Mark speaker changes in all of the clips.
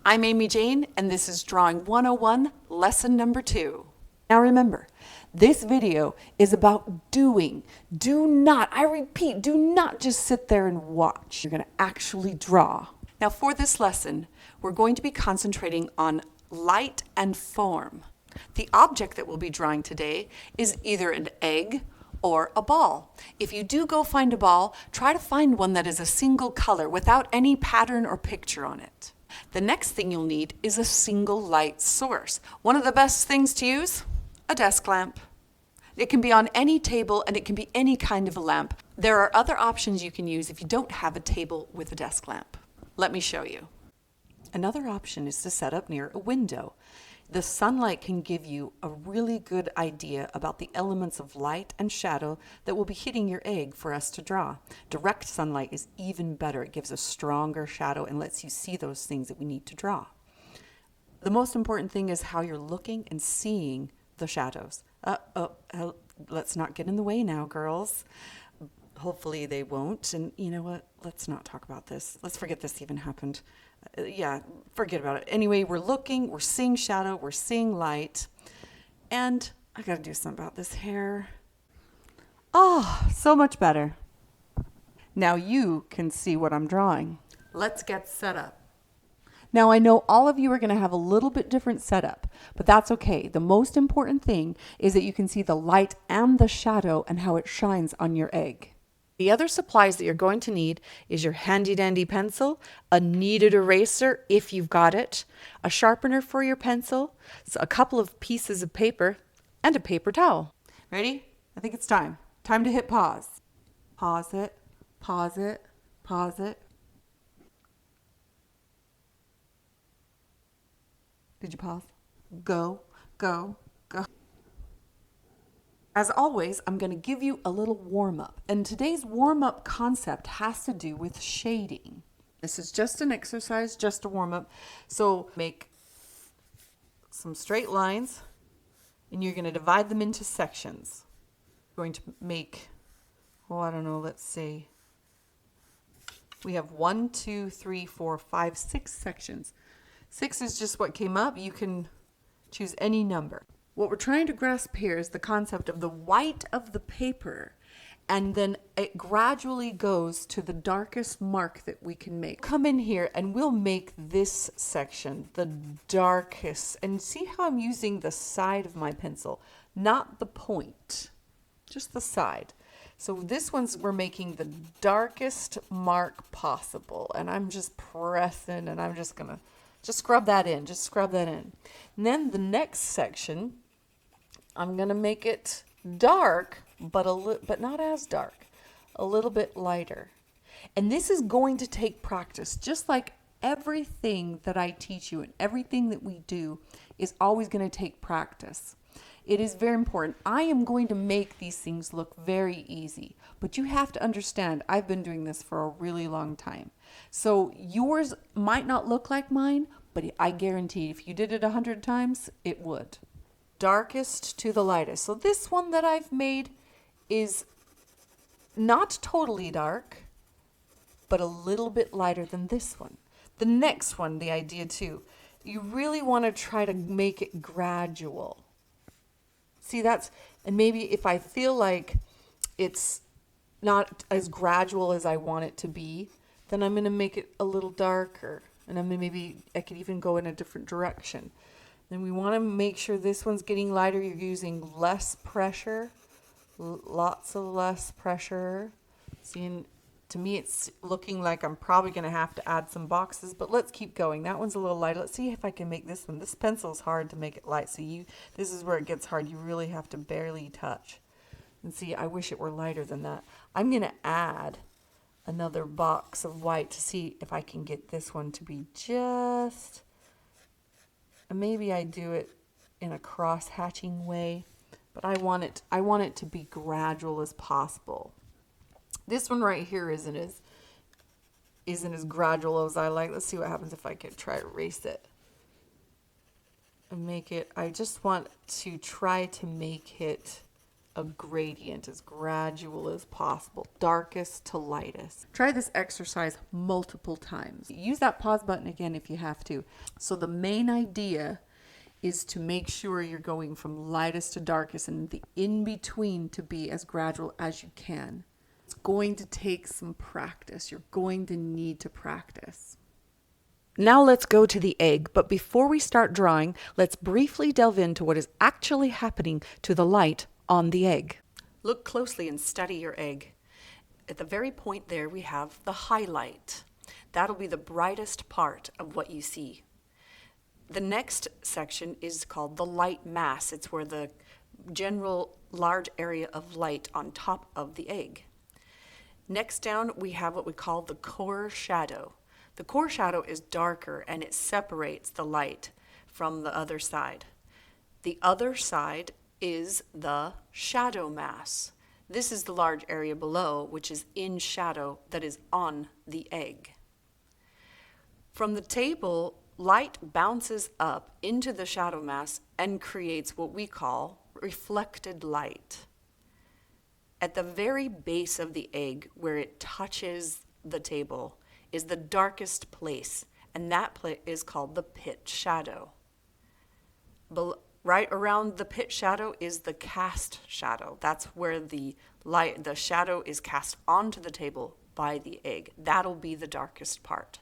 Speaker 1: I'm Amy Jane, and this is Drawing 101, Lesson Number 2. Now remember, this video is about doing. Do not, I repeat, do not just sit there and watch. You're going to actually draw. Now for this lesson, we're going to be concentrating on light and form. The object that we'll be drawing today is either an egg or a ball. If you do go find a ball, try to find one that is a single color without any pattern or picture on it. The next thing you'll need is a single light source. One of the best things to use, a desk lamp. It can be on any table and it can be any kind of a lamp. There are other options you can use if you don't have a table with a desk lamp. Let me show you. Another option is to set up near a window. The sunlight can give you a really good idea about the elements of light and shadow that will be hitting your egg for us to draw. Direct sunlight is even better. It gives a stronger shadow and lets you see those things that we need to draw. The most important thing is how you're looking and seeing the shadows. Let's not get in the way now, girls. Hopefully they won't. And you know what? Let's not talk about this. Let's forget this even happened. Yeah, forget about it. Anyway, we're looking, we're seeing shadow, we're seeing light. And I got to do something about this hair. Oh, so much better. Now you can see what I'm drawing. Let's get set up. Now I know all of you are going to have a little bit different setup, but that's okay. The most important thing is that you can see the light and the shadow and how it shines on your egg. The other supplies that you're going to need is your handy dandy pencil, a kneaded eraser if you've got it, a sharpener for your pencil, so a couple of pieces of paper, and a paper towel. Ready? I think it's time. Time to hit pause. Pause it, pause it, pause it. Did you pause? Go, go, go. As always, I'm going to give you a little warm-up. And today's warm-up concept has to do with shading. This is just an exercise, just a warm-up. So make some straight lines, and you're going to divide them into sections. We're going to make, I don't know, let's see. We have 1, 2, 3, 4, 5, 6 sections. 6 is just what came up. You can choose any number. What we're trying to grasp here is the concept of the white of the paper, and then it gradually goes to the darkest mark that we can make. Come in here and we'll make this section the darkest. And see how I'm using the side of my pencil, not the point, just the side. So this one's, we're making the darkest mark possible. And I'm just pressing, and I'm just gonna scrub that in, just scrub that in. And then the next section, I'm going to make it dark, but not as dark, a little bit lighter. And this is going to take practice, just like everything that I teach you and everything that we do is always going to take practice. It is very important. I am going to make these things look very easy, but you have to understand, I've been doing this for a really long time. So yours might not look like mine, but I guarantee if you did it 100 times, it would. Darkest to the lightest. So this one that I've made is not totally dark, but a little bit lighter than this one. The next one, the idea too, you really want to try to make it gradual. See, and maybe if I feel like it's not as gradual as I want it to be, then I'm going to make it a little darker. And I could even go in a different direction. Then we want to make sure this one's getting lighter. You're using less pressure, lots of less pressure. See, to me, it's looking like I'm probably going to have to add some boxes, but let's keep going. That one's a little lighter. Let's see if I can make this one. This pencil is hard to make it light. So this is where it gets hard. You really have to barely touch. And see, I wish it were lighter than that. I'm going to add another box of white to see if I can get this one to be just, maybe I do it in a cross-hatching way, but I want it to be gradual as possible. This one right here isn't as gradual as I like. Let's see what happens if I could try to erase it and make it. I just want to try to make it a gradient as gradual as possible, darkest to lightest. Try this exercise multiple times. Use that pause button again if you have to. So the main idea is to make sure you're going from lightest to darkest and the in-between to be as gradual as you can. It's going to take some practice. You're going to need to practice. Now let's go to the egg, but before we start drawing, let's briefly delve into what is actually happening to the light on the egg. Look closely and study your egg. At the very point there, we have the highlight. That'll be the brightest part of what you see. The next section is called the light mass. It's where the general large area of light on top of the egg. Next down, we have what we call the core shadow. The core shadow is darker and it separates the light from the other side. The other side is the shadow mass. This is the large area below, which is in shadow that is on the egg. From the table, light bounces up into the shadow mass and creates what we call reflected light. At the very base of the egg, where it touches the table, is the darkest place, and that place is called the pit shadow. Right around the pit shadow is the cast shadow. That's where the shadow is cast onto the table by the egg. That'll be the darkest part.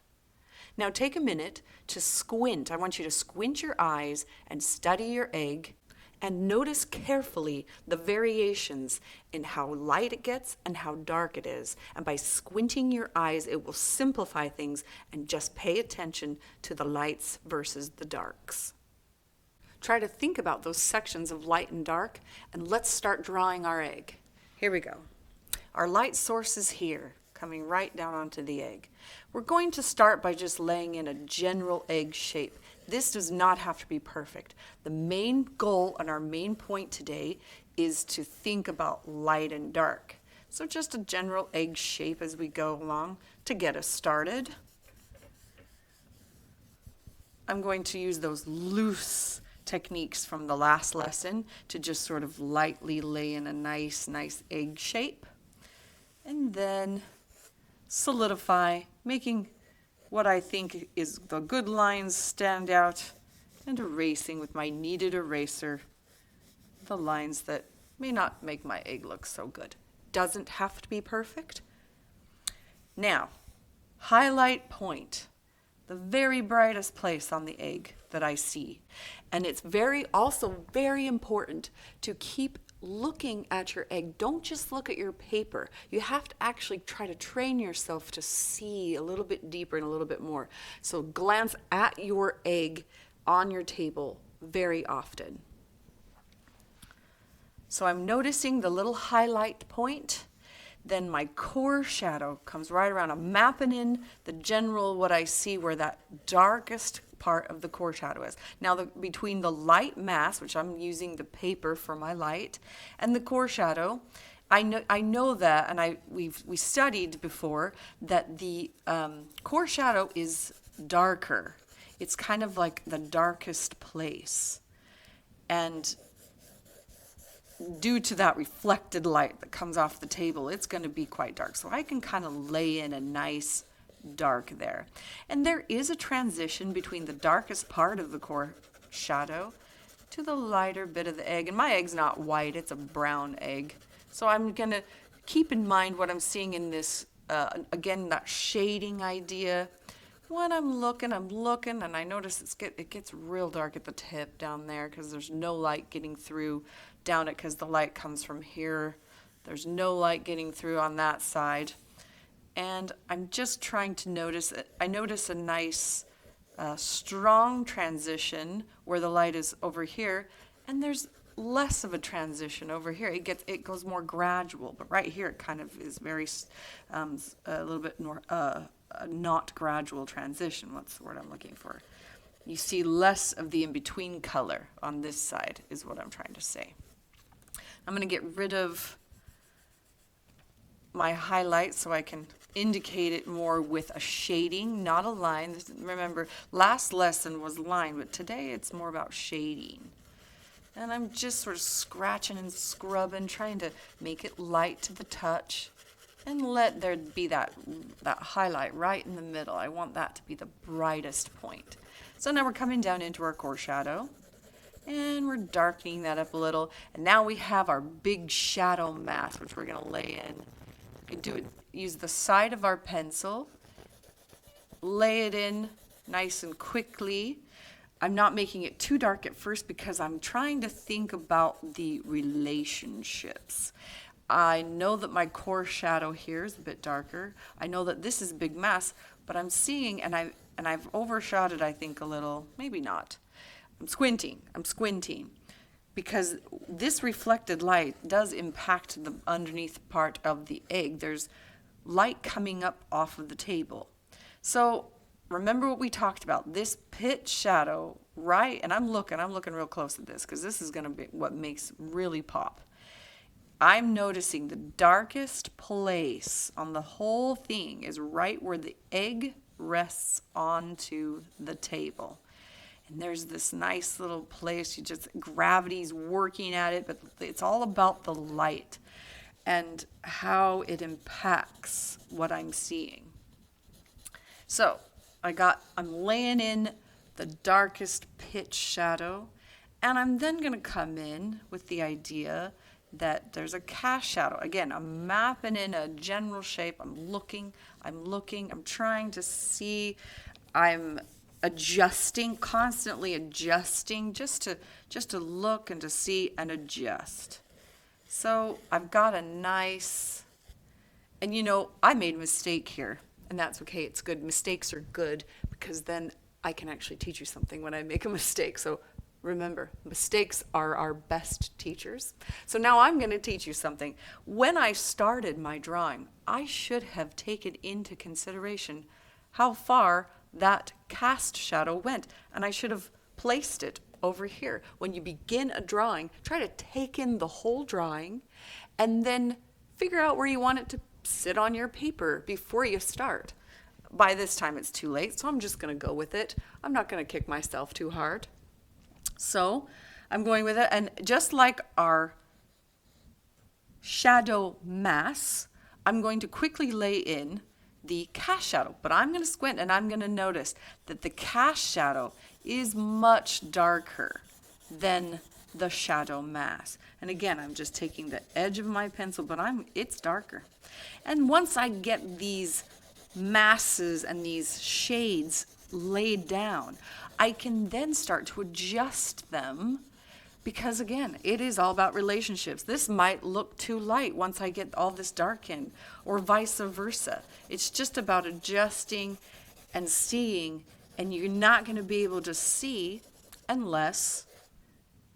Speaker 1: Now take a minute to squint. I want you to squint your eyes and study your egg and notice carefully the variations in how light it gets and how dark it is. And by squinting your eyes, it will simplify things and just pay attention to the lights versus the darks. Try to think about those sections of light and dark, and let's start drawing our egg. Here we go. Our light source is here, coming right down onto the egg. We're going to start by just laying in a general egg shape. This does not have to be perfect. The main goal and our main point today is to think about light and dark. So just a general egg shape as we go along to get us started. I'm going to use those loose techniques from the last lesson to just sort of lightly lay in a nice egg shape. And then solidify, making what I think is the good lines stand out, and erasing with my kneaded eraser the lines that may not make my egg look so good. Doesn't have to be perfect. Now, highlight point, the very brightest place on the egg that I see. And it's also very important to keep looking at your egg. Don't just look at your paper. You have to actually try to train yourself to see a little bit deeper and a little bit more. So glance at your egg on your table very often. So I'm noticing the little highlight point. Then my core shadow comes right around. I'm mapping in the general, what I see where that darkest part of the core shadow is. Now between the light mass, which I'm using the paper for my light, and the core shadow, I know that, and we studied before that the core shadow is darker. It's kind of like the darkest place. And due to that reflected light that comes off the table, it's going to be quite dark. So I can kind of lay in a nice dark there. And there is a transition between the darkest part of the core shadow to the lighter bit of the egg. And my egg's not white, it's a brown egg. So I'm going to keep in mind what I'm seeing in this, again, that shading idea. When I'm looking, and I notice it gets real dark at the tip down there because there's no light getting through down it because the light comes from here. There's no light getting through on that side. And I'm just trying to notice it. I notice a nice strong transition where the light is over here, and there's less of a transition over here. It goes more gradual, but right here it kind of is very a little bit more not gradual transition. What's the word I'm looking for? You see less of the in-between color on this side is what I'm trying to say. I'm going to get rid of my highlight so I can indicate it more with a shading, not a line. Remember, last lesson was line, but today it's more about shading. And I'm just sort of scratching and scrubbing, trying to make it light to the touch. And let there be that highlight right in the middle. I want that to be the brightest point. So now we're coming down into our core shadow. And we're darkening that up a little. And now we have our big shadow mask, which we're going to lay in. We can do it, use the side of our pencil. Lay it in nice and quickly. I'm not making it too dark at first because I'm trying to think about the relationships. I know that my core shadow here is a bit darker. I know that this is a big mass, but I'm seeing, and I've overshot it, I think, a little. Maybe not. I'm squinting because this reflected light does impact the underneath part of the egg. There's light coming up off of the table. So remember what we talked about, this pitch shadow, right? And I'm looking real close at this because this is going to be what makes really pop. I'm noticing the darkest place on the whole thing is right where the egg rests onto the table. And there's this nice little place, gravity's working at it, but it's all about the light and how it impacts what I'm seeing. So I'm laying in the darkest pitch shadow, and I'm then going to come in with the idea that there's a cast shadow. Again, I'm mapping in a general shape. I'm looking, I'm trying to see, I'm adjusting, constantly adjusting, just to look and to see and adjust. So I've got a nice, and I made a mistake here, and that's okay, it's good. Mistakes are good because then I can actually teach you something when I make a mistake. So remember, mistakes are our best teachers. So now I'm going to teach you something. When I started my drawing, I should have taken into consideration how far that cast shadow went, and I should have placed it over here. When you begin a drawing, try to take in the whole drawing and then figure out where you want it to sit on your paper before you start. By this time it's too late, so I'm just going to go with it. I'm not going to kick myself too hard. So I'm going with it, and just like our shadow mass, I'm going to quickly lay in the cast shadow, but I'm going to squint and I'm going to notice that the cast shadow is much darker than the shadow mass. And again, I'm just taking the edge of my pencil, but it's darker. And once I get these masses and these shades laid down, I can then start to adjust them because, again, it is all about relationships. This might look too light once I get all this dark in, or vice versa. It's just about adjusting and seeing, and you're not going to be able to see unless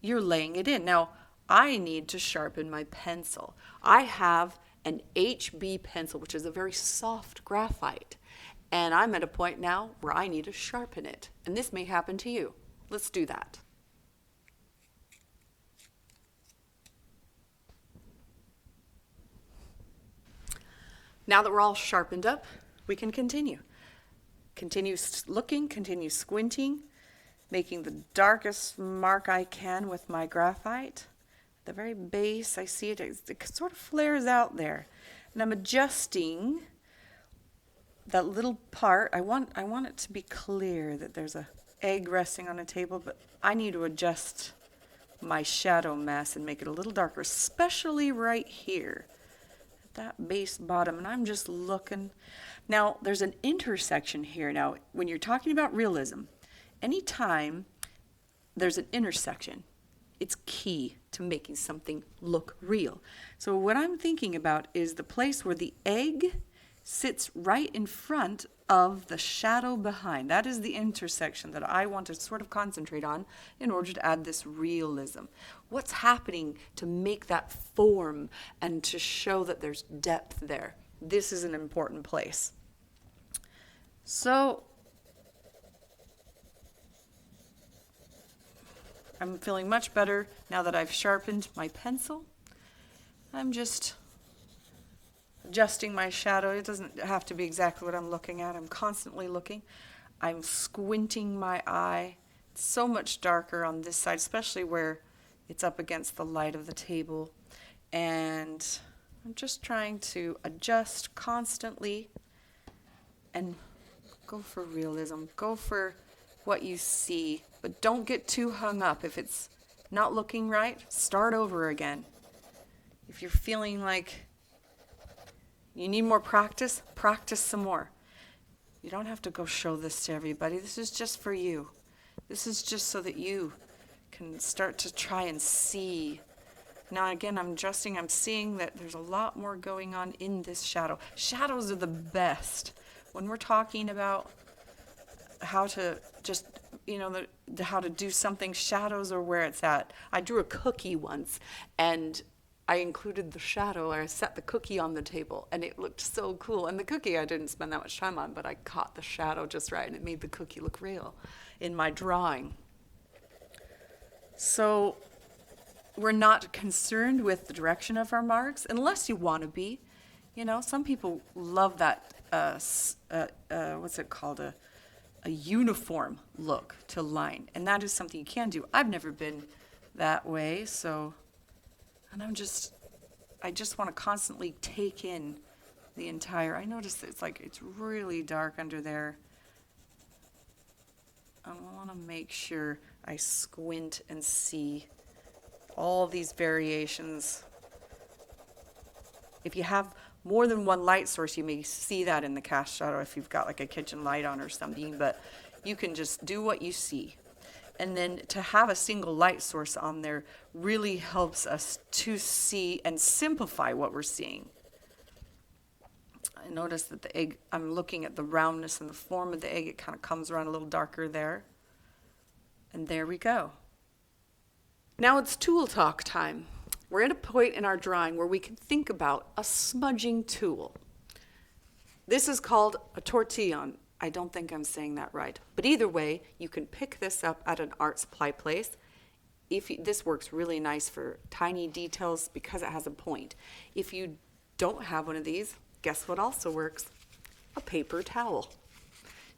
Speaker 1: you're laying it in. Now, I need to sharpen my pencil. I have an HB pencil, which is a very soft graphite. And I'm at a point now where I need to sharpen it. And this may happen to you. Let's do that. Now that we're all sharpened up, we can continue. Continue looking, continue squinting, making the darkest mark I can with my graphite. At the very base, I see it sort of flares out there. And I'm adjusting that little part. I want it to be clear that there's an egg resting on a table, but I need to adjust my shadow mass and make it a little darker, especially right here at that base bottom. And I'm just looking. Now, there's an intersection here. Now, when you're talking about realism, anytime there's an intersection, it's key to making something look real. So what I'm thinking about is the place where the egg sits right in front of the shadow behind. That is the intersection that I want to sort of concentrate on in order to add this realism. What's happening to make that form and to show that there's depth there? This is an important place. So I'm feeling much better now that I've sharpened my pencil. I'm just adjusting my shadow. It doesn't have to be exactly what I'm looking at. I'm constantly looking. I'm squinting my eye. It's so much darker on this side, especially where It's up against the light of the table. And I'm just trying to adjust constantly and go for realism. Go for what you see, but don't get too hung up. If it's not looking right, start over again. If you're feeling like you need more practice, practice some more. You don't have to go show this to everybody. This is just for you. This is just so that you can start to try and see. Now again, I'm adjusting. I'm seeing that there's a lot more going on in this shadow. Shadows are the best. When we're talking about how to just, how to do something, shadows are where it's at. I drew a cookie once, and I included the shadow, or I set the cookie on the table, and it looked so cool. And the cookie I didn't spend that much time on, but I caught the shadow just right, and it made the cookie look real in my drawing. So we're not concerned with the direction of our marks, unless you want to be. Some people love that, what's it called, a uniform look to line, and that is something you can do. I've never been that way, and I just want to constantly take in the entire, I notice it's really dark under there. I want to make sure I squint and see all these variations. If you have more than one light source, you may see that in the cast shadow if you've got like a kitchen light on or something, but you can just do what you see. And then to have a single light source on there really helps us to see and simplify what we're seeing. I notice that the egg, I'm looking at the roundness and the form of the egg, it kind of comes around a little darker there. And there we go. Now it's tool talk time. We're at a point in our drawing where we can think about a smudging tool. This is called a tortillon. I don't think I'm saying that right. But either way, you can pick this up at an art supply place. This works really nice for tiny details because it has a point. If you don't have one of these, guess what also works? A paper towel.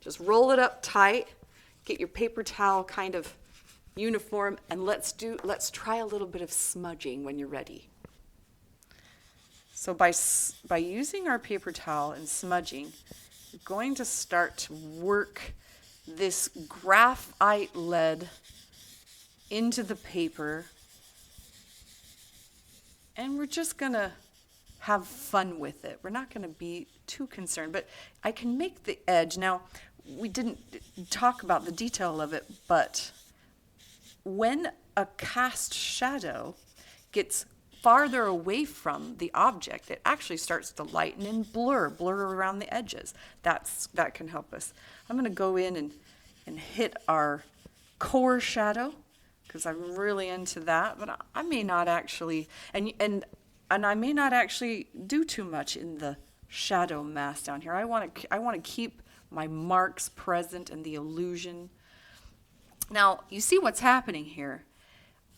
Speaker 1: Just roll it up tight, get your paper towel kind of uniform, and let's try a little bit of smudging when you're ready. So by using our paper towel and smudging, we're going to start to work this graphite lead into the paper, and we're just gonna have fun with it. We're not gonna be too concerned, but I can make the edge. Now, we didn't talk about the detail of it, but when a cast shadow gets farther away from the object, it actually starts to lighten and blur around the edges. That can help us. I'm going to go in and hit our core shadow because I'm really into that, but I may not actually, and I may not actually do too much in the shadow mask down here. I want to keep my marks present and the illusion. Now, you see what's happening here.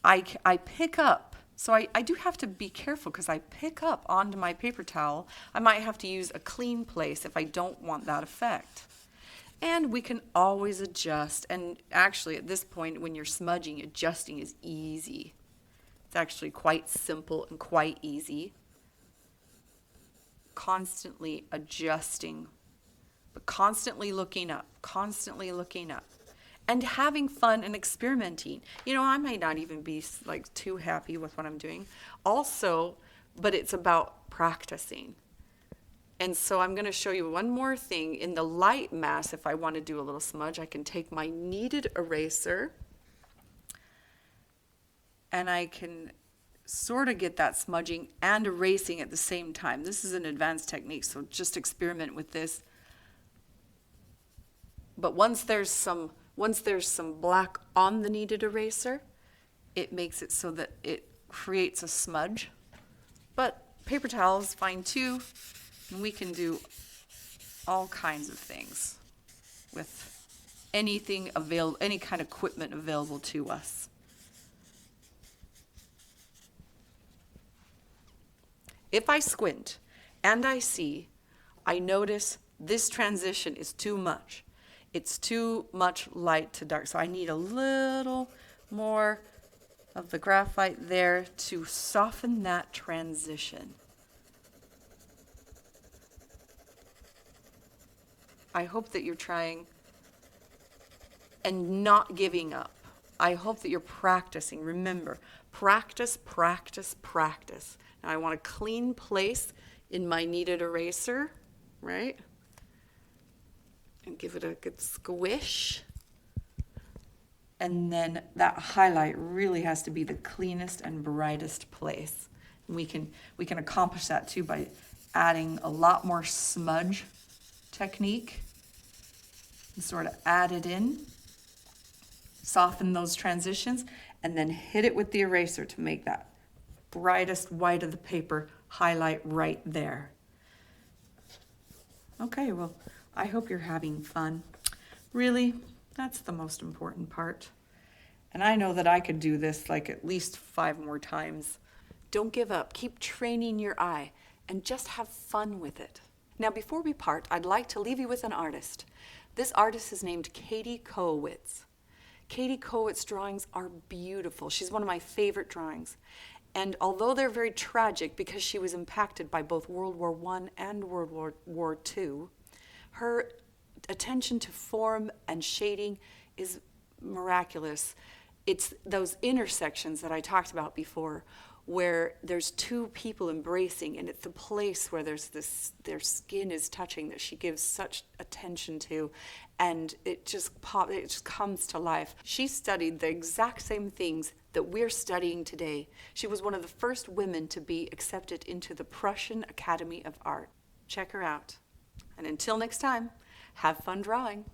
Speaker 1: I pick up, so I do have to be careful because I pick up onto my paper towel. I might have to use a clean place if I don't want that effect. And we can always adjust, and actually at this point when you're smudging, adjusting is easy. It's actually quite simple and quite easy. Constantly adjusting, but constantly looking up, and having fun and experimenting. I might not even be like too happy with what I'm doing. Also, but it's about practicing. And so I'm going to show you one more thing. In the light mask, if I want to do a little smudge, I can take my kneaded eraser and I can sort of get that smudging and erasing at the same time. This is an advanced technique, so just experiment with this. But once there's some black on the kneaded eraser, it makes it so that it creates a smudge. But paper towel is fine too, and we can do all kinds of things with any kind of equipment available to us. If I squint and I see, I notice this transition is too much. It's too much light to dark, so I need a little more of the graphite there to soften that transition. I hope that you're trying and not giving up. I hope that you're practicing. Remember, practice, practice, practice. Now I want a clean place in my kneaded eraser, right? And give it a good squish. And then that highlight really has to be the cleanest and brightest place. And we can accomplish that too by adding a lot more smudge technique. And sort of add it in, soften those transitions, and then hit it with the eraser to make that brightest white of the paper highlight right there. Okay, well, I hope you're having fun. Really, that's the most important part. And I know that I could do this like at least 5 more times. Don't give up. Keep training your eye and just have fun with it. Now, before we part, I'd like to leave you with an artist. This artist is named Katie Kowitz. Katie Kowitz's drawings are beautiful. She's one of my favorite drawings. And although they're very tragic because she was impacted by both World War I and World War II, her attention to form and shading is miraculous. It's those intersections that I talked about before, where there's 2 people embracing, and it's the place where their skin is touching that she gives such attention to, and it just comes to life. She studied the exact same things that we're studying today. She was one of the first women to be accepted into the Prussian Academy of Art. Check her out. And until next time, have fun drawing.